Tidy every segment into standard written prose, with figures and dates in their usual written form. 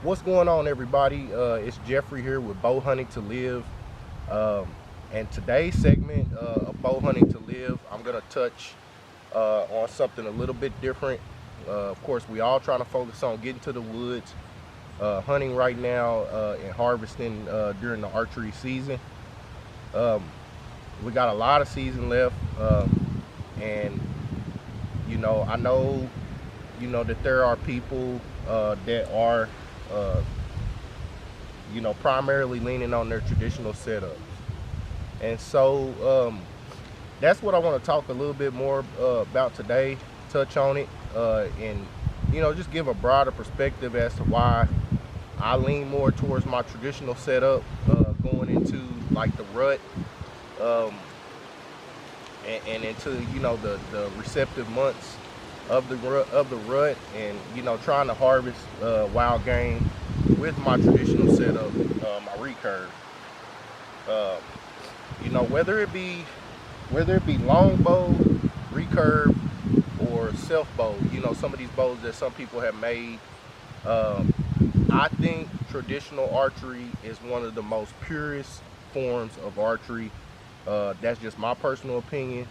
What's going on, everybody? It's Jeffrey here with Bow Hunting to Live. Um, and today's segment of Bow Hunting to Live, I'm going to touch on something a little bit different. Of course, we all trying to focus on getting to the woods, hunting right now, and harvesting during the archery season. Um, we got a lot of season left, and I know, that there are people that are uh, primarily leaning on their traditional setups. And so that's what I want to talk a little bit more about today, touch on it, and, just give a broader perspective as to why I lean more towards my traditional setup going into like the rut um, and into, the receptive months of the rut, and trying to harvest wild game with my traditional setup, my recurve. Uh, whether it be long bow, recurve, or self bow. Some of these bows that some people have made. Um, I think traditional archery is one of the most purest forms of archery. That's just my personal opinion.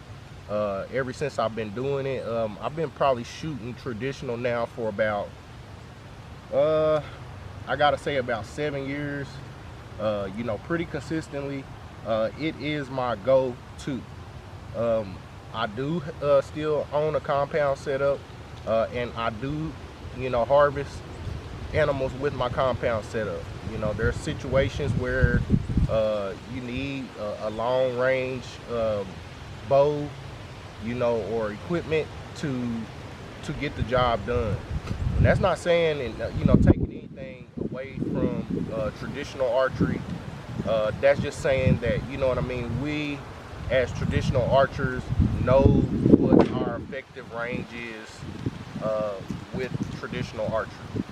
Ever since I've been doing it, I've been probably shooting traditional now for about, I gotta say, about 7 years. Pretty consistently. It is my go-to. I do still own a compound setup, and I do, harvest animals with my compound setup. There are situations where you need a long range bow, or equipment to get the job done. And that's not saying, and taking anything away from traditional archery. That's just saying that, what I mean, we as traditional archers know what our effective range is with traditional archery.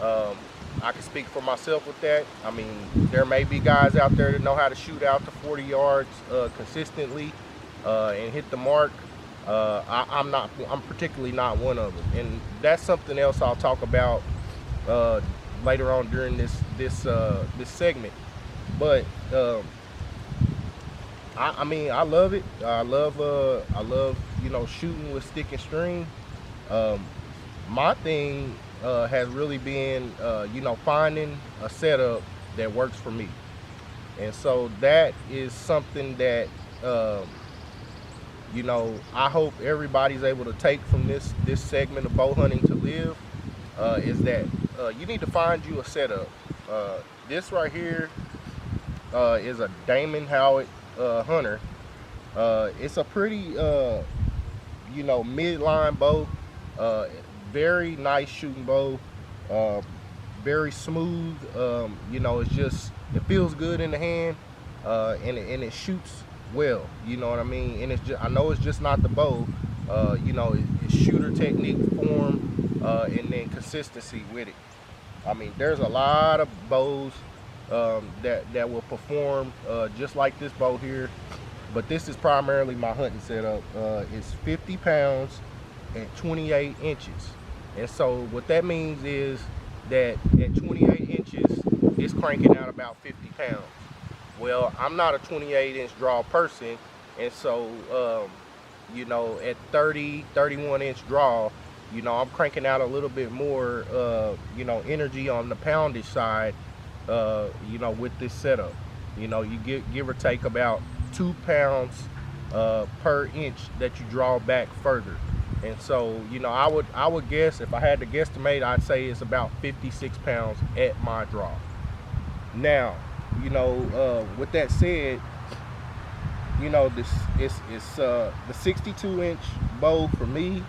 Um, I can speak for myself with that. I mean, there may be guys out there that know how to shoot out to 40 yards consistently and hit the mark. I'm not. I'm particularly not one of them, and that's something else I'll talk about later on during this segment. But I mean, I love it. I love shooting with stick and string. Um, my thing has really been finding a setup that works for me, and so that is something that I hope everybody's able to take from this segment of Bow Hunting to Live. Is that you need to find you a setup. This right here is a Damon Howard Hunter. It's a pretty midline bow. Very nice shooting bow. Very smooth. It feels good in the hand, and it shoots well. You know what I mean? And I know it's just not the bow. It's shooter technique, form, and then consistency with it. I mean, there's a lot of bows that will perform just like this bow here, but this is primarily my hunting setup. It's 50 pounds and 28 inches, and so what that means is that at 28 inches, it's cranking out about 50 pounds. Well, I'm not a 28-inch draw person, and so at 30, 31-inch draw, I'm cranking out a little bit more energy on the poundage side, with this setup. You give or take about 2 pounds per inch that you draw back further. And so, I would guess, if I had to guesstimate, I'd say it's about 56 pounds at my draw. Now, with that said, this it's the 62-inch bow for me.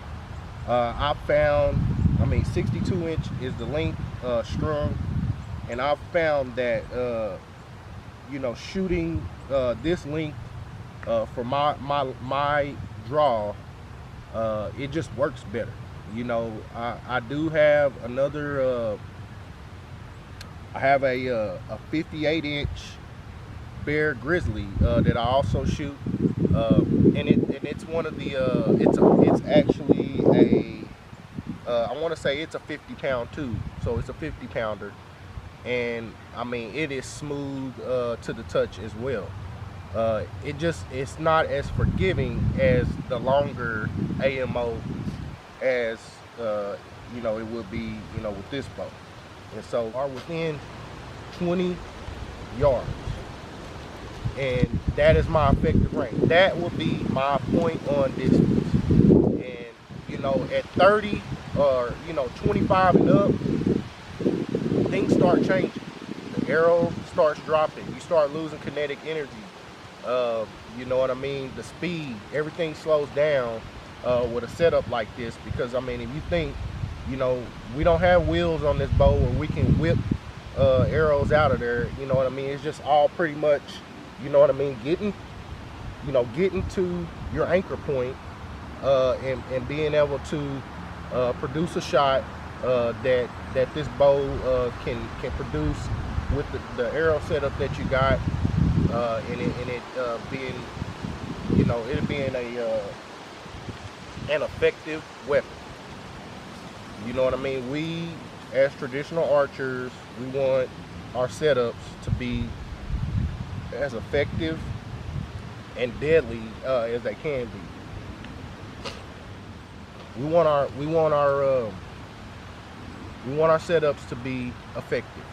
I found, 62-inch is the length strung, and I've found that shooting this length for my draw, it just works better. I do have another. I have a 58-inch Bear Grizzly that I also shoot, and it's one of the it's actually I want to say it's a 50-pound tube, so it's a 50-pounder, and I mean it is smooth to the touch as well. It's not as forgiving as the longer AMO as it would be with this bow. And so are within 20 yards, and that is my effective range. That would be my point on distance. And at 30 or 25 and up, things start changing. The arrow starts dropping. You start losing kinetic energy. You know what I mean? The speed, everything slows down with a setup like this, because I mean, if you think, we don't have wheels on this bow where we can whip arrows out of there. You know what I mean? It's just all pretty much, getting to your anchor point and being able to produce a shot that this bow can produce with the arrow setup that you got, and it being, it being an effective weapon. You know what I mean? We, as traditional archers, we want our setups to be as effective and deadly as they can be. We want our setups to be effective,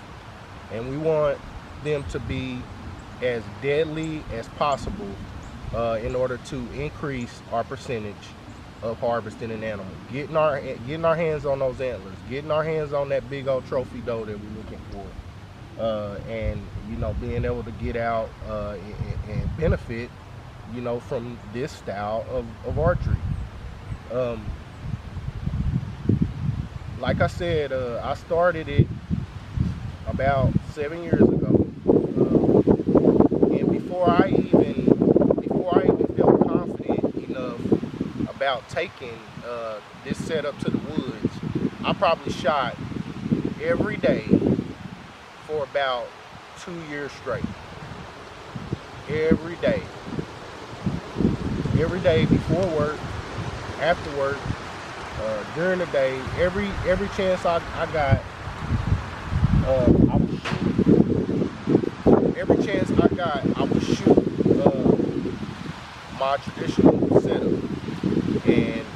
and we want them to be as deadly as possible in order to increase our percentage of harvesting an animal, getting our hands on those antlers, getting our hands on that big old trophy doe that we're looking for, and being able to get out and benefit from this style of archery. Like I said, I started it about 7 years ago, and before I even felt confident enough about taking this setup to the woods, I probably shot every day for about 2 years straight. Every day before work, after work, during the day, every chance I got, I would shoot. Every chance I got, I would shoot my traditional setup. And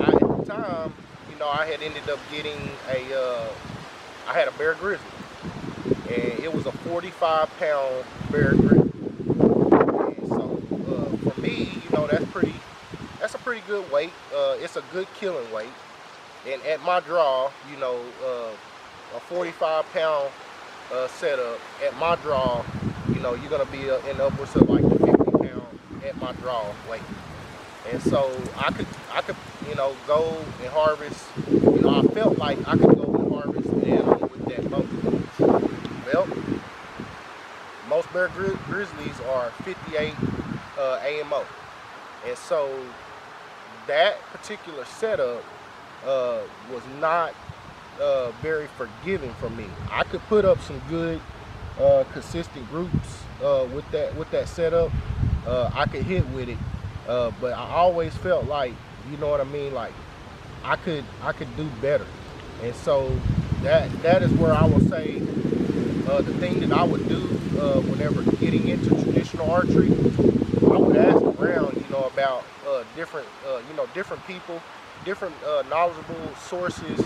at the time, I had ended up getting I had a bear grizzly, and it was a 45-pound bear grizzly. And so for me, that's a pretty good weight. It's a good killing weight. And at my draw, a 45-pound setup at my draw, you're gonna be in upwards of like 50-pound at my draw weight. And so I could go and harvest. I felt like I could go and harvest an animal with that bow. Well, most bear grizzlies are 58 AMO, and so that particular setup was not very forgiving for me. I could put up some good consistent groups with that setup. I could hit with it, but I always felt like, like I could do better. And so that is where I will say the thing that I would do whenever getting into traditional archery, I would ask around, about different people, different knowledgeable sources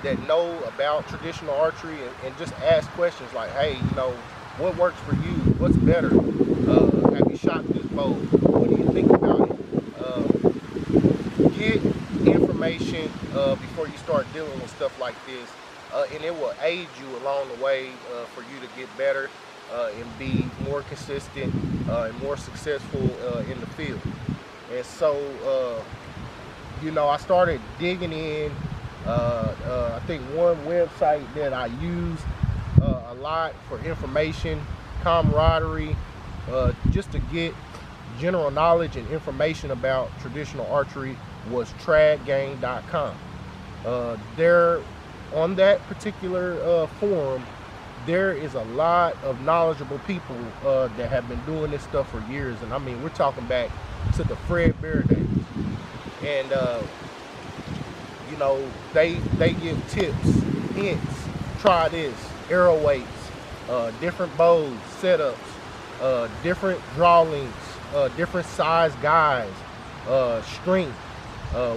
that know about traditional archery, and just ask questions like, hey, what works for you? What's better? Have you shot this bow? What do you think about it? Get information before you start dealing with stuff like this, and it will aid you along the way for you to get better and be more consistent and more successful in the field. And so, I started digging in. I think one website that I used a lot for information, camaraderie, just to get general knowledge and information about traditional archery, was tradgang.com. There, on that particular forum, there is a lot of knowledgeable people that have been doing this stuff for years. And I mean, we're talking back to the Fred Bear days. And you know, they give tips, hints, try this, arrow weights, different bows, setups, different draw lengths, different size guys, strength,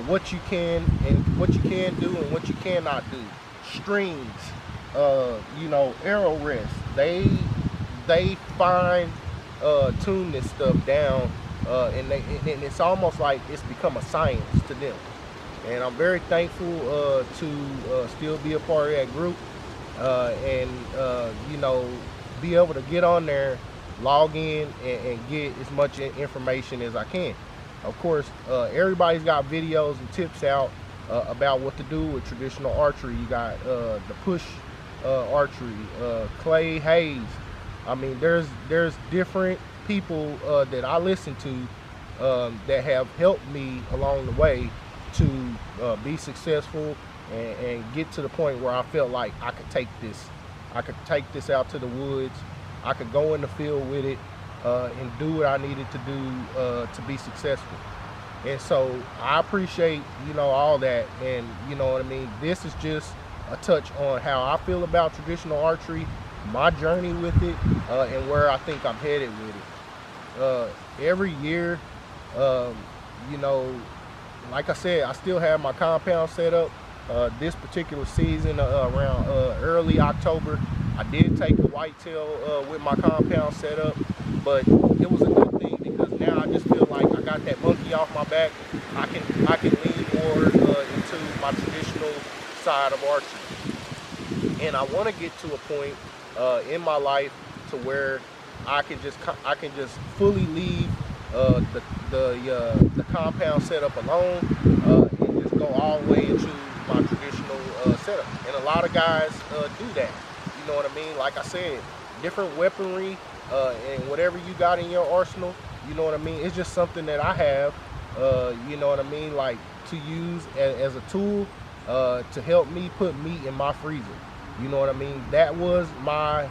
what you can do and what you cannot do, strings, you know, arrow rest. They fine tune this stuff down, and it's almost like it's become a science to them. And I'm very thankful to still be a part of that group, and you know, be able to get on there, log in, and get as much information as I can. Of course, everybody's got videos and tips out about what to do with traditional archery. You got the push archery, Clay Hayes. I mean, there's different people that I listen to that have helped me along the way to be successful and get to the point where I felt like I could take this out to the woods. I could go in the field with it and do what I needed to do to be successful. And so I appreciate, you know, all that. And you know what I mean, this is just a touch on how I feel about traditional archery, my journey with it, and where I think I'm headed with it. Every year, you know, like I said, I still have my compound set up. This particular season, around early October, I did take a whitetail with my compound set up, but it was a good thing because now I just feel like I got that monkey off my back. I can lean more into my traditional side of archery, and I want to get to a point in my life to where I can just fully leave the compound setup alone and just go all the way into my traditional setup. And a lot of guys do that. You know what I mean? Like I said, different weaponry and whatever you got in your arsenal, you know what I mean? It's just something that I have, you know what I mean, like to use as a tool to help me put meat in my freezer. You know what I mean? That was my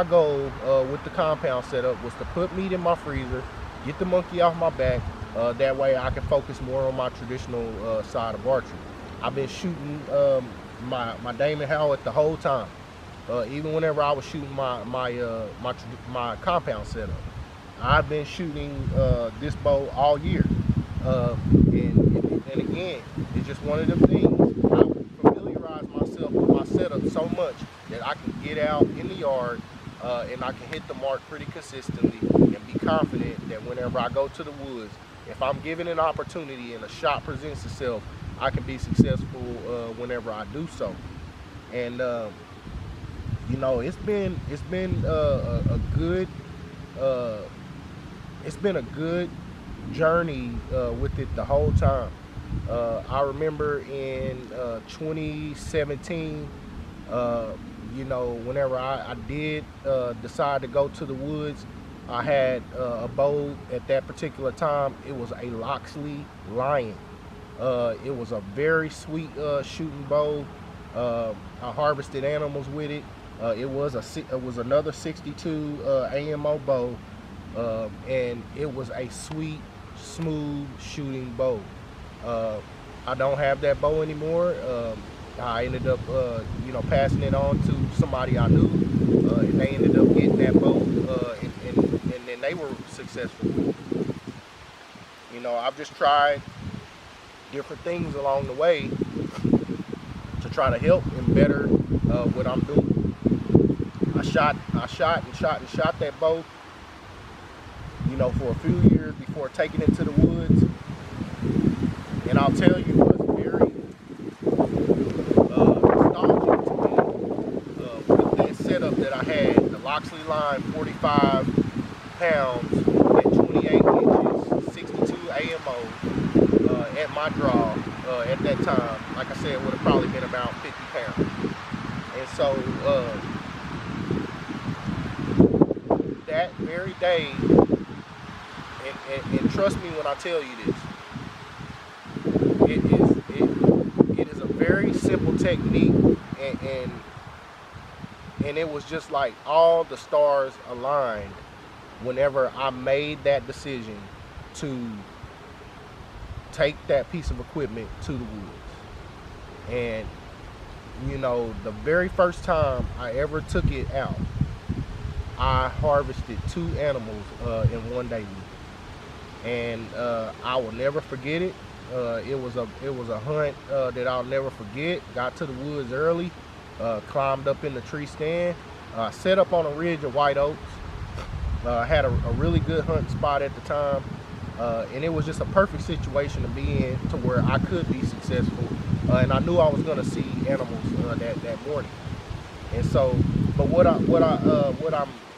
goal with the compound setup, was to put meat in my freezer, get the monkey off my back. That way I can focus more on my traditional side of archery. I've been shooting my Damon Howard the whole time, even whenever I was shooting my compound setup. I've been shooting this bow all year, and again, it's just one of them things. I familiarize myself with my setup so much that I can get out in the yard and I can hit the mark pretty consistently and be confident that whenever I go to the woods, if I'm given an opportunity and a shot presents itself, I can be successful whenever I do so. And you know, it's been a good journey with it the whole time. I remember in 2017, you know, whenever I did decide to go to the woods, I had a bow at that particular time. It was a Loxley Lion. It was a very sweet shooting bow. I harvested animals with it. It was another 62 AMO bow, and it was a sweet, smooth shooting bow. I don't have that bow anymore. I ended up, you know, passing it on to somebody I knew, and they ended up getting that bow, and then they were successful with it. You know, I've just tried different things along the way to try to help and better what I'm doing. I shot that bow, you know, for a few years before taking it to the woods. And I'll tell you what's very nostalgic to me with that setup that I had, the Loxley Line 45 pounds at 28 inches, 62 AMO at my draw at that time. Like I said, it would have probably been about 50 pounds. And so that very day, and trust me when I tell you this, it is a very simple technique, and it was just like all the stars aligned whenever I made that decision to take that piece of equipment to the woods. And you know, the very first time I ever took it out, I harvested 2 animals in one day, and I will never forget it. It was a hunt that I'll never forget. Got to the woods early, climbed up in the tree stand, set up on a ridge of white oaks. Had a really good hunting spot at the time, and it was just a perfect situation to be in to where I could be successful, and I knew I was going to see animals that morning. And so, but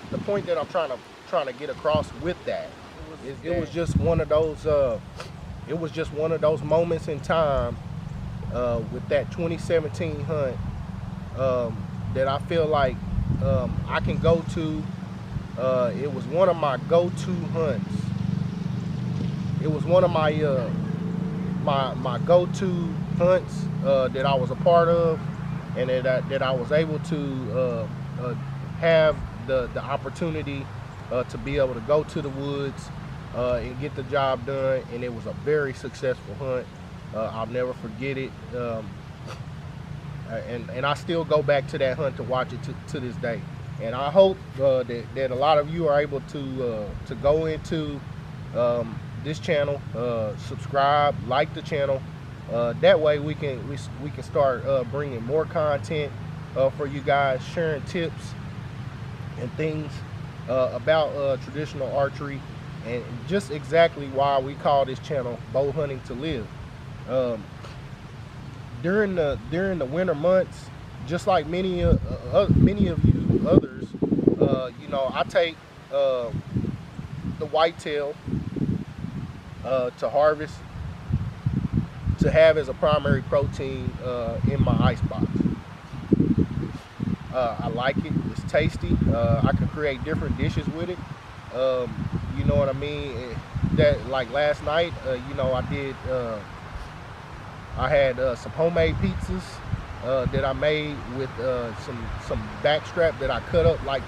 the point that I'm trying to get across with that is it was just one of those moments in time with that 2017 hunt that I feel like I can go to. It was one of my go-to hunts. It was one of my my go-to hunts that I was a part of, and that I was able to have the opportunity to be able to go to the woods and get the job done. And it was a very successful hunt. I'll never forget it. And I still go back to that hunt to watch it to this day. And I hope that a lot of you are able to go into this channel, subscribe, like the channel. That way we can start bringing more content for you guys, sharing tips and things about traditional archery, and just exactly why we call this channel Bow Hunting to Live. During the winter months, just like many of you others, you know, I take the whitetail to harvest, to have as a primary protein in my ice box. I like it. It's tasty. I can create different dishes with it. You know what I mean? That, like last night, you know, I had some homemade pizzas that I made with some backstrap that I cut up like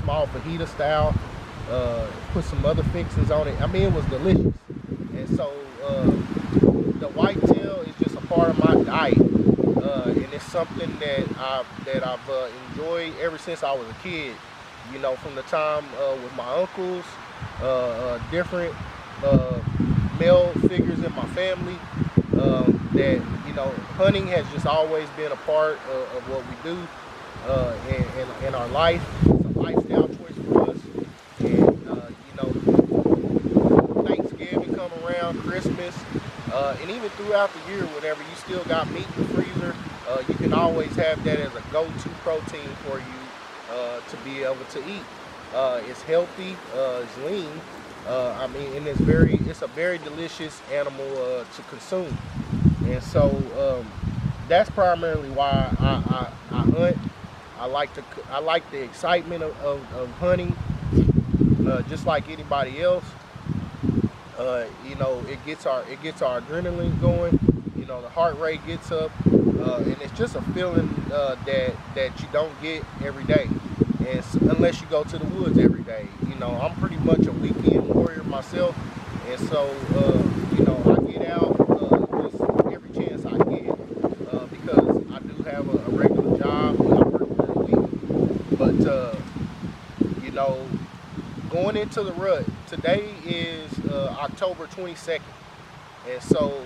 small fajita style. Put some other fixings on it. I mean, it was delicious. And so the whitetail is just a part of my diet, and it's something that I've enjoyed ever since I was a kid. You know, from the time with my uncles, different male figures in my family, that, you know, hunting has just always been a part of what we do in our life. It's a lifestyle choice for us. And you know, Thanksgiving come around, Christmas, and even throughout the year, whenever you still got meat in the freezer, you can always have that as a go-to protein for you to be able to eat. It's healthy, it's lean. I mean, and it's a very delicious animal to consume. And so that's primarily why I hunt. I like the excitement of hunting, just like anybody else. You know, it gets our adrenaline going. You know, the heart rate gets up, and it's just a feeling that you don't get every day, and unless you go to the woods every day. You know, I'm pretty much a weekend warrior myself, and so you know, I get out just every chance I get, because I do have a regular job and I work during the week. But you know, going into the rut, today is October 22nd, and so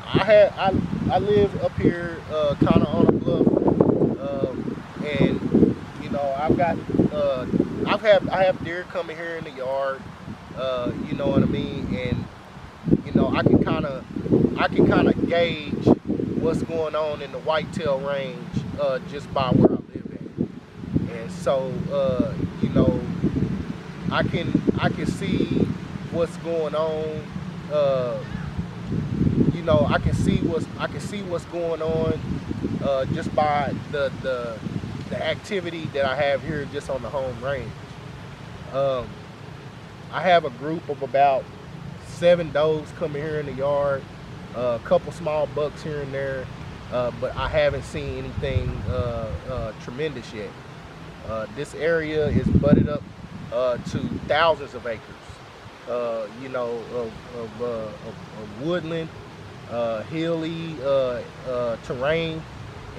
I live up here kind of on a bluff, and you know, I have deer coming here in the yard, you know what I mean, and you know, I can kind of gauge what's going on in the whitetail range just by where I live at. And so you know, I can see what's going on. You know, I can see what's going on just by the activity that I have here just on the home range. I have a group of about 7 does coming here in the yard, a couple small bucks here and there, but I haven't seen anything tremendous yet. This area is butted up to thousands of acres, you know, of woodland, hilly terrain,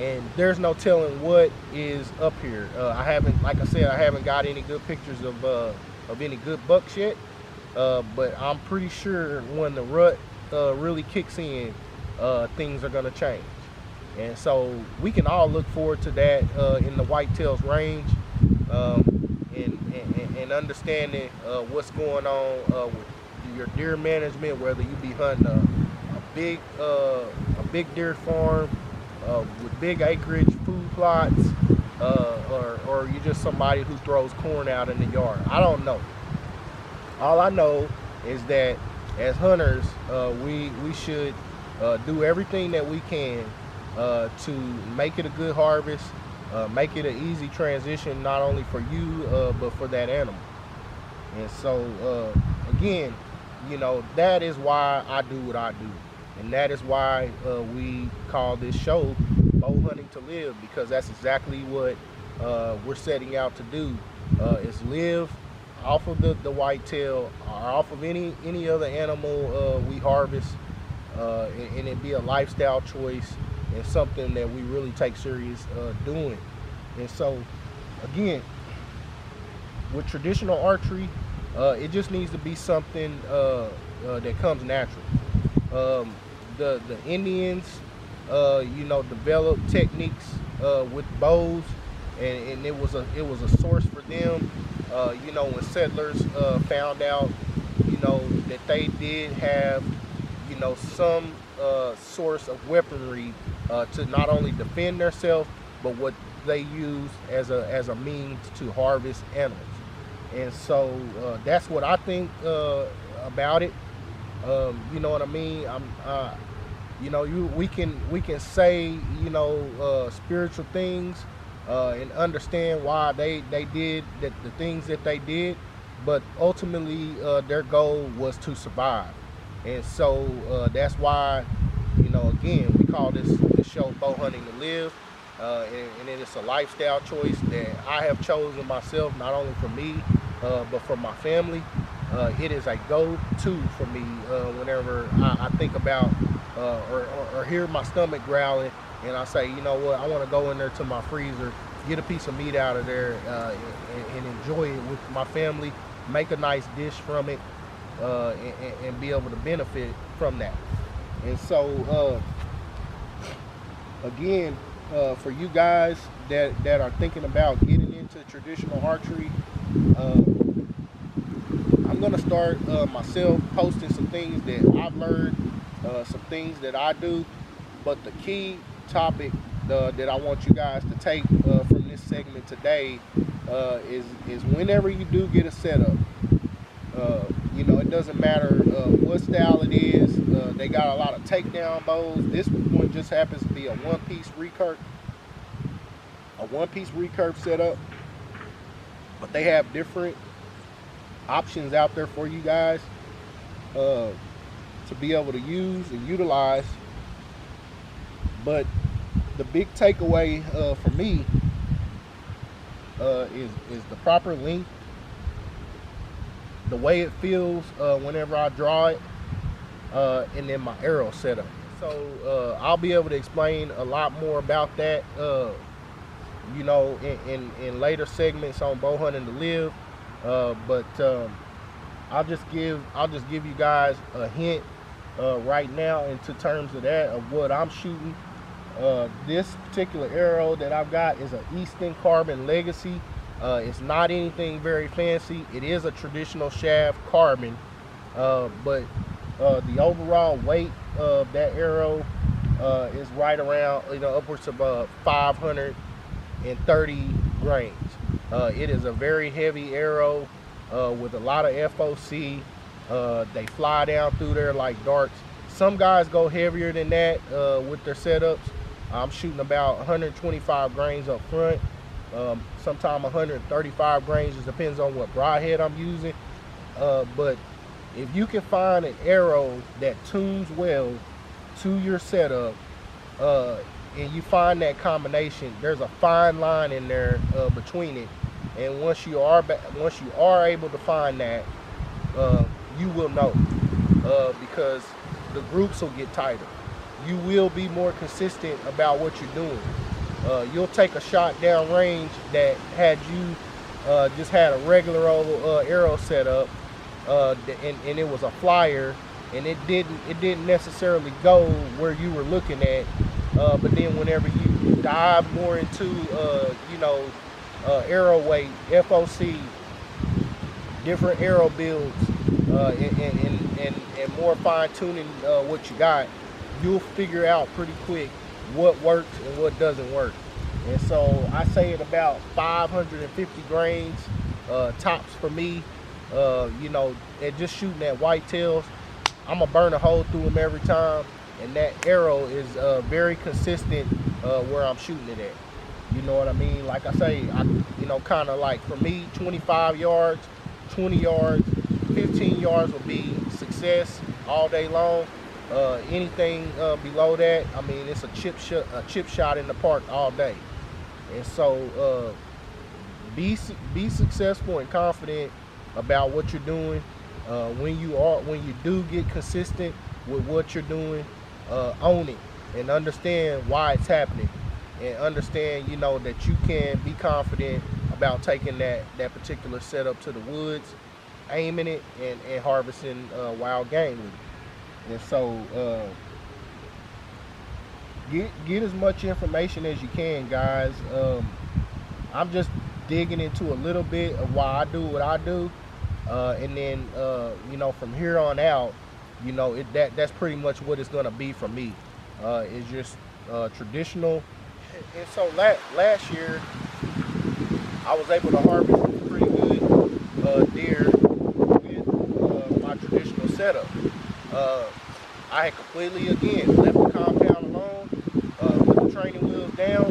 and there's no telling what is up here. I haven't, like I said, I haven't got any good pictures of any good bucks yet, but I'm pretty sure when the rut really kicks in, things are gonna change. And so we can all look forward to that in the whitetails range, and understanding what's going on with your deer management, whether you be hunting a big deer farm with big acreage, food plots, or you're just somebody who throws corn out in the yard. I don't know. All I know is that as hunters, we should do everything that we can to make it a good harvest, make it an easy transition, not only for you, but for that animal. And so, again, you know, that is why I do what I do. And that is why we call this show Bow Hunting to Live, because that's exactly what we're setting out to do, is live off of the whitetail, or off of any other animal we harvest, and it be a lifestyle choice and something that we really take serious doing. And so, again, with traditional archery, it just needs to be something that comes natural. The Indians, you know, developed techniques with bows, and it was a source for them. You know, when settlers found out, you know, that they did have, you know, some source of weaponry to not only defend themselves, but what they use as a means to harvest animals. And so that's what I think about it. You know what I mean? You know, we can say, you know, spiritual things and understand why they did the things that they did, but ultimately their goal was to survive. And so that's why, you know, again, we call this show Bow Hunting to Live, and it is a lifestyle choice that I have chosen myself, not only for me, but for my family. It is a go-to for me whenever I think about or hear my stomach growling, and I say, you know what, I want to go in there to my freezer, get a piece of meat out of there, and enjoy it with my family, make a nice dish from it, and be able to benefit from that. And so, again, for you guys that are thinking about getting into traditional archery, I'm gonna start myself posting some things that I've learned, some things that I do. But the key topic that I want you guys to take from this segment today is whenever you do get a setup, you know, it doesn't matter what style it is. They got a lot of takedown bows. This one just happens to be a one-piece recurve setup, but they have different options out there for you guys to be able to use and utilize. But the big takeaway for me is the proper length, the way it feels whenever I draw it, and then my arrow setup. So I'll be able to explain a lot more about that, you know, in later segments on Bow Hunting to Live. But I'll just give you guys a hint right now into terms of that, of what I'm shooting. This particular arrow that I've got is an Easton Carbon Legacy. It's not anything very fancy. It is a traditional shaft carbon, but the overall weight of that arrow is right around, you know, upwards of 530 grains. It is a very heavy arrow with a lot of FOC. They fly down through there like darts. Some guys go heavier than that with their setups. I'm shooting about 125 grains up front, sometimes 135 grains, just depends on what broadhead I'm using. But if you can find an arrow that tunes well to your setup, and you find that combination, there's a fine line in there between it. And once you are able to find that, you will know, because the groups will get tighter. you will be more consistent about what you're doing. You'll take a shot down range that had you just had a regular old arrow setup, and it was a flyer, and it didn't necessarily go where you were looking at. But then whenever you dive more into arrow weight, FOC, different arrow builds, and more fine tuning what you got, you'll figure out pretty quick what works and what doesn't work. And so I say at about 550 grains tops for me. And just shooting at whitetails, I'm gonna burn a hole through them every time, and that arrow is very consistent where I'm shooting it at. You know what I mean? Like I say, kind of like for me, 25 yards, 20 yards, 15 yards will be success all day long. Anything below that, I mean, it's a chip shot in the park all day. And so be successful and confident about what you're doing. When you do get consistent with what you're doing, own it and understand why it's happening, and understand that you can be confident about taking that particular setup to the woods, aiming it, and harvesting wild game with it. And so get as much information as you can, guys. I'm just digging into a little bit of why I do what I do, and then from here on out, that's pretty much what it's gonna be for me. It's just traditional. And so last year I was able to harvest pretty good deer with my traditional setup. I had completely, again, left the compound alone, put the training wheels down,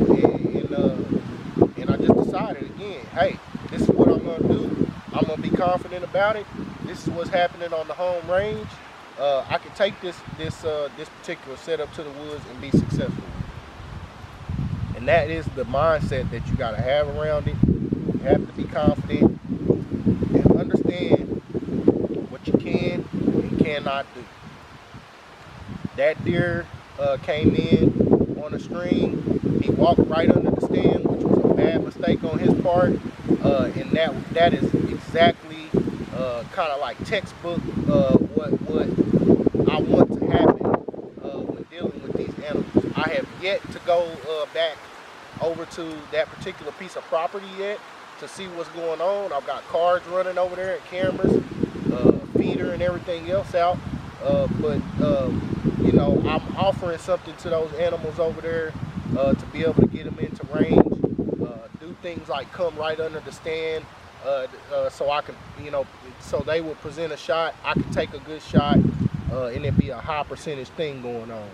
and I just decided again, hey, this is what I'm going to do. I'm going to be confident about it. This is what's happening on the home range. I can take this particular setup to the woods and be successful. And that is the mindset that you got to have around it. You have to be confident and understand what you can and cannot do. That deer came in on a string. He walked right under the stand, which was a bad mistake on his part. And that is exactly kind of like textbook what I want to happen when dealing with these animals. I have yet to go back over to that particular piece of property yet to see what's going on. I've got cars running over there and cameras, feeder and everything else out. But I'm offering something to those animals over there to be able to get them into range, do things like come right under the stand, so I can, so they will present a shot, I can take a good shot, and it be a high percentage thing going on.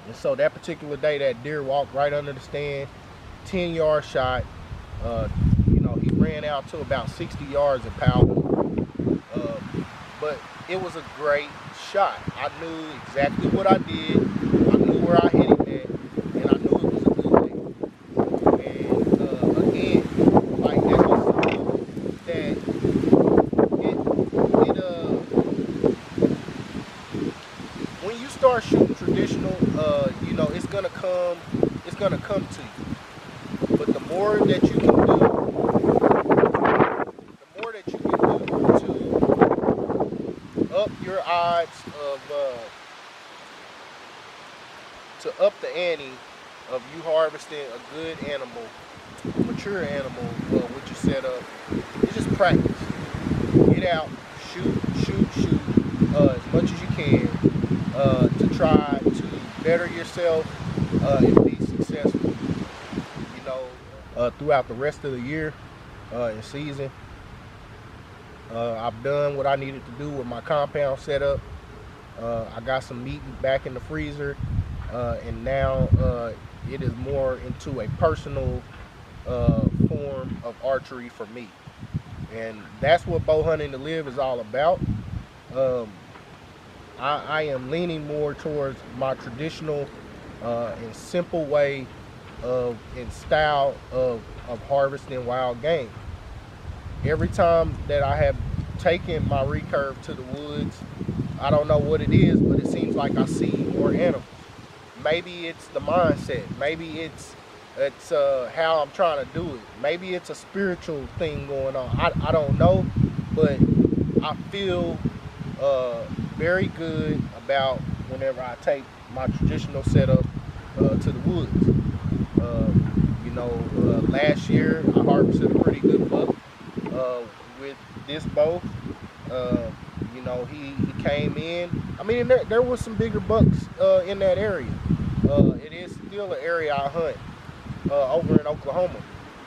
And so that particular day, that deer walked right under the stand, 10-yard shot. He ran out to about 60 yards and powered. But it was a great shot. I knew exactly what I did. I knew where I hit it at, and I knew it was a good day. And again, like that's just something that when you start shooting traditional, it's gonna come to you. But the more that you can do, to up your odds of to up the ante of you harvesting a good animal, a mature animal with your setup, it's just practice. Get out, shoot as much as you can to try to better yourself and be successful. Throughout the rest of the year and season. I've done what I needed to do with my compound setup. I got some meat back in the freezer, and now it is more into a personal form of archery for me. And that's what bow hunting to live is all about. I am leaning more towards my traditional and simple way and style of harvesting wild game. Every time that I have taking my recurve to the woods. I don't know what it is, but it seems like I see more animals. Maybe it's the mindset. Maybe it's how I'm trying to do it. Maybe it's a spiritual thing going on. I don't know, but I feel very good about whenever I take my traditional setup to the woods. Last year I harvested a pretty good buck with this bow. He came in. I mean, there was some bigger bucks in that area. It is still an area I hunt over in Oklahoma.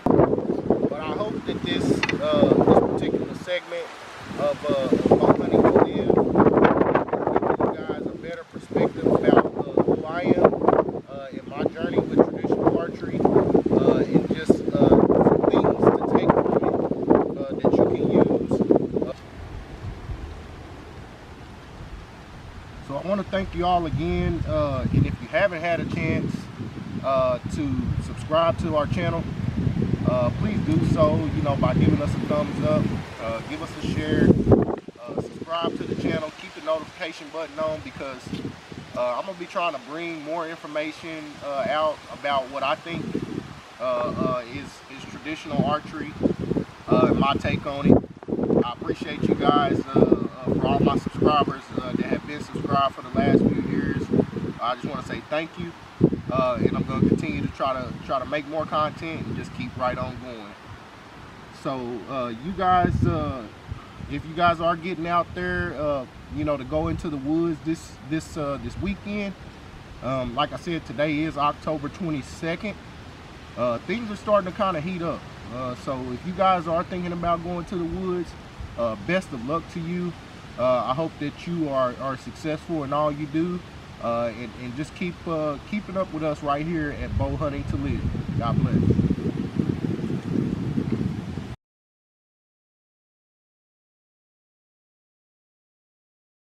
But I hope that this particular segment of bow hunting will give you guys a better perspective about who I am in my journey with traditional archery, and just things to take from it that you can use. So I want to thank you all again, and if you haven't had a chance to subscribe to our channel, please do so, by giving us a thumbs up, give us a share, subscribe to the channel, keep the notification button on, because I'm going to be trying to bring more information out about what I think is traditional archery, my take on it. I appreciate you guys for all my subscribers that have been subscribed for the last few years. I just want to say thank you, and I'm going to continue to try to make more content and just keep right on going. So you guys, if you guys are getting out there, to go into the woods this weekend, like I said, today is October 22nd. Things are starting to kind of heat up. So if you guys are thinking about going to the woods, best of luck to you. I hope that you are successful in all you do, and just keep keeping up with us right here at Bow Hunting to Live. God bless.